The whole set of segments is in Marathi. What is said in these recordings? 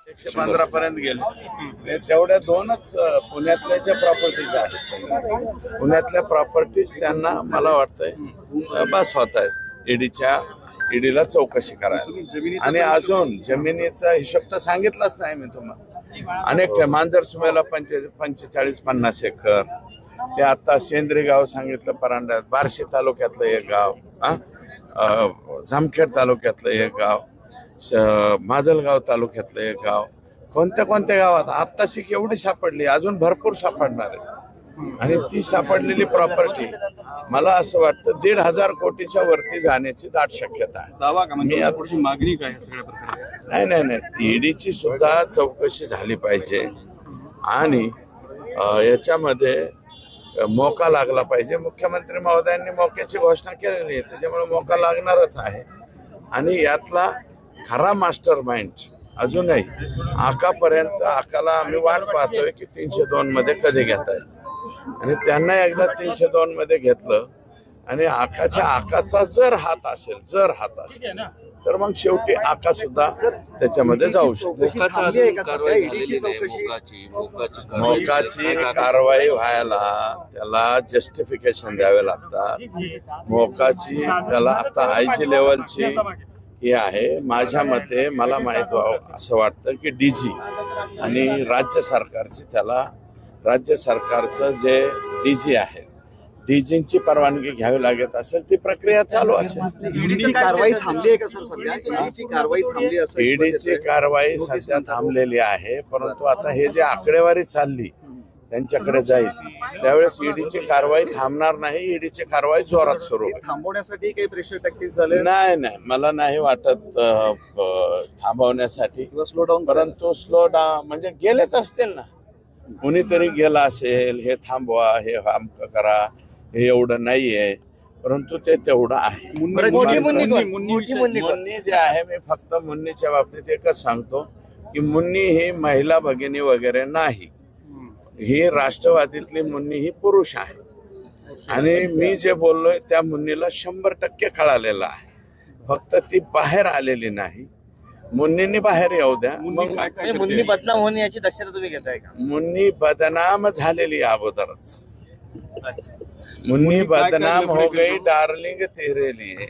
115 पर्यंत गेले. तेवढ्या दोनच पुण्यातल्या ज्या प्रॉपर्टीज आहेत, पुण्यातल्या प्रॉपर्टीज त्यांना मला वाटतंय बस होत आहेत ईडीला चौकशी करायला. आणि अजून जमिनीचा हिशोब तर सांगितलाच नाही मी तुम्हाला. अनेक मांजरसुम्याला 45-50 एकर, ते आता सेंद्री गाव सांगितलं परांड्यात, बार्शी तालुक्यातलं एक गाव, जामखेड तालुक्यातलं एक गाव, माजलगाव तालुक्यातलं एक गाव, कोणत्या गावात आत्ताशी एवढी सापडली, अजून भरपूर सापडणार आहे. आणि ती सापडलेली प्रॉपर्टी मला असं वाटतं 1,500 कोटीच्या वरती जाण्याची दाट शक्यता आहे. मागणी काय सगळ्या प्रकारे नाही, ईडीची सुद्धा चौकशी झाली पाहिजे आणि याच्यामध्ये मोका लागला पाहिजे. मुख्यमंत्री महोदयांनी मोक्याची घोषणा केलेली आहे, त्याच्यामुळे मोका लागणारच आहे. आणि यातला खरा मास्टर माइंड अजूनही आकापर्यंत, आकाला आम्ही वाट पाहतोय की 302 मध्ये कधी घेता येईल. आणि त्यांना एकदा 302 मध्ये घेतलं आणि आकाचा जर हात असेल तर मग शेवटी आका सुद्धा त्याच्यामध्ये जाऊ शकतो. मोकाची कारवाई व्हायला त्याला जस्टिफिकेशन द्यावे लागतात. मोकाची त्याला आता आयजी लेवलची ही आहे. माझ्या मते मला माहित व्हावं असं वाटतं की डीजी आणि राज्य सरकारचं जे डीजी आहे, डीजींची परवानगी घ्यावी लागत असेल, ती प्रक्रिया चालू असेल. ईडीची कारवाई थांबली आहे का सर? सध्या ईडीची कारवाई थांबली असेल? ईडीची कारवाई सध्या थांबलेली आहे, परंतु आता हे जे आकडेवारी चालली त्यांच्याकडे जाईल त्यावेळेस ईडीची कारवाई थांबणार नाही. ईडीची कारवाई जोरात सुरू होईल. थांबवण्यासाठी काही प्रेशर टॅक्टिक्स झाले? नाही, मला नाही वाटत थांबवण्यासाठी, परंतु स्लो डाऊन म्हणजे गेलेच असतील ना, कुणीतरी गेला असेल, हे थांबवा, हे अमकं करा, हे एवढं नाहीये, परंतु ते तेवढं आहे. मुन्नी जे आहे, मी फक्त मुन्नीच्या बाबतीत एकच सांगतो की मुन्नी ही महिला भगिनी वगैरे नाही, ही राष्ट्रवादीतली मुन्नी ही पुरुष आहे. आणि मी जे बोललोय त्या मुन्नीला 100% कळालेलं आहे, फक्त ती बाहेर आलेली नाही. मुन्नींनी बाहेर येऊ द्या. मुन्नी बदनाम होणे याची दक्षता तुम्ही घेताय का? मुन्नी बदनाम झालेली अगोदरच. मुन्नी बदनाम हो गई, डार्लिंग तेरे लिए.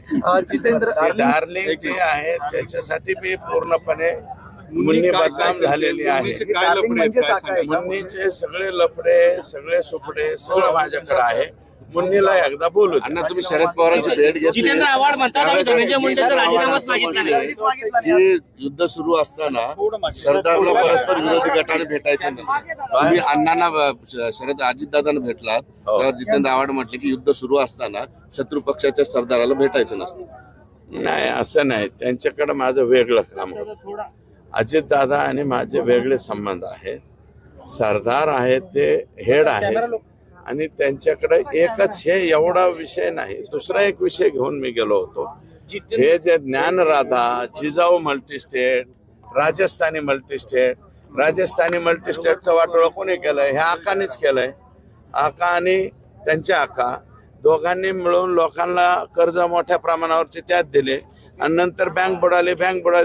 जितेंद्र डार्लिंग जी आहे त्याच्यासाठी मी पूर्णपणे मुन्नी बदनाम झालेली आहे. मुन्नीचे सगळे लफडे, सगळे सुपडे सगळं माझ्याकडे आहे. मुन्नीला एकदा बोलू. तुम्ही शरद पवारांची भेट घेतली, जितेंद्र आव्हाड म्हणतात राजीनामाच मागितला नाही. युद्ध सुरू असताना सरदारला परस्पर विरोधी गटाने भेटायचं नसतं. तुम्ही अण्णांना अजितदादांना भेटलात, तर जितेंद्र आव्हाड म्हटले की युद्ध सुरू असताना शत्रू पक्षाच्या सरदाराला भेटायचं नसतं. नाही, असं नाही. त्यांच्याकडे माझं वेगळं काम होतं. अजितदादा आणि माझे वेगळे संबंध आहेत. सरदार आहेत, ते हेड आहे आणि त्यांच्याकडे एकच हे एवढा विषय नाही. दुसरा एक विषय घेऊन मी गेलो होतो. हे जे ज्ञानराधा, जिजाऊ मल्टीस्टेट, राजस्थानी मल्टीस्टेटचं वाटोळं कोणी केलंय? ह्या आकानेच केलंय. आका आणि त्यांच्या आका दोघांनी मिळून लोकांना कर्ज मोठ्या प्रमाणावरचे त्यात दिले आणि नंतर बँक बुडाली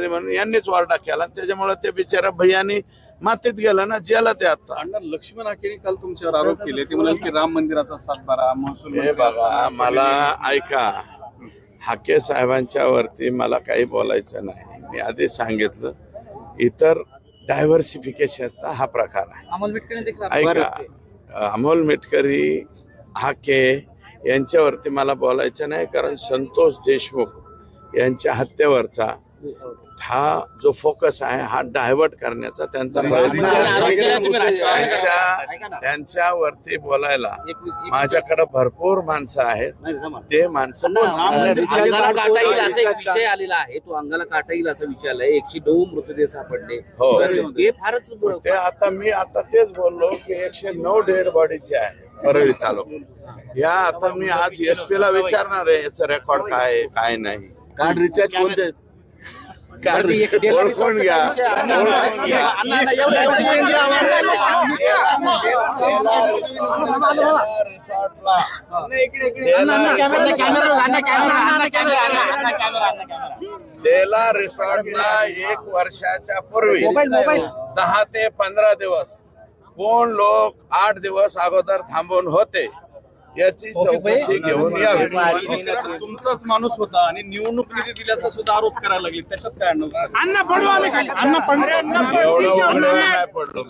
म्हणून यांनीच वारडा केला. त्याच्यामुळे ते बिचारा भैयानी मातीत गेलं ना, जेला ते आता. लक्ष्मण हाकेने काल तुमच्यावर आरोप केले, ते म्हणाले की राम मंदिराचा 7-12 महसूल. हे बघा, मला ऐका, हाके साहेबांच्या वरती मला काही बोलायचं नाही. मी आधी सांगितलं, इतर डायव्हर्सिफिकेशनचा हा प्रकार आहे. ऐका, अमोल मिटकरी, हाके यांच्यावरती मला बोलायचं नाही, कारण संतोष देशमुख यांच्या हत्येवरचा हा जो फोकस आहे हा डायव्हर्ट करण्याचा त्यांचा त्यांच्यावरती बोलायला माझ्याकडे भरपूर माणसं आहेत. ते माणसं अंगाला काटा येईल असा एक विषय आलेला आहे, तो अंगाला काटा येईल असा विषय आलाय. 109 मृतदेह सापडले. हो, ते फारच ते आता तेच बोललो की 109 डेड बॉडीचे आहे परळी तालुक्यात. या आता मी आज SP ला विचारणार आहे याचं रेकॉर्ड काय नाही. कार्ड रिचार्ज कोणते? ओळखून घ्या. डेला रिसॉर्टला 1 वर्षाच्या पूर्वी 10 ते 15 दिवस कोण लोक 8 दिवस अगोदर थांबून होते याची चौकशी घेऊन यावी. तुमचाच माणूस होता आणि निवडणूक निधी दिल्याचा सुद्धा आरोप करायला लागले, त्याच्यात काय एवढं उघड्यावर नाही पडलो.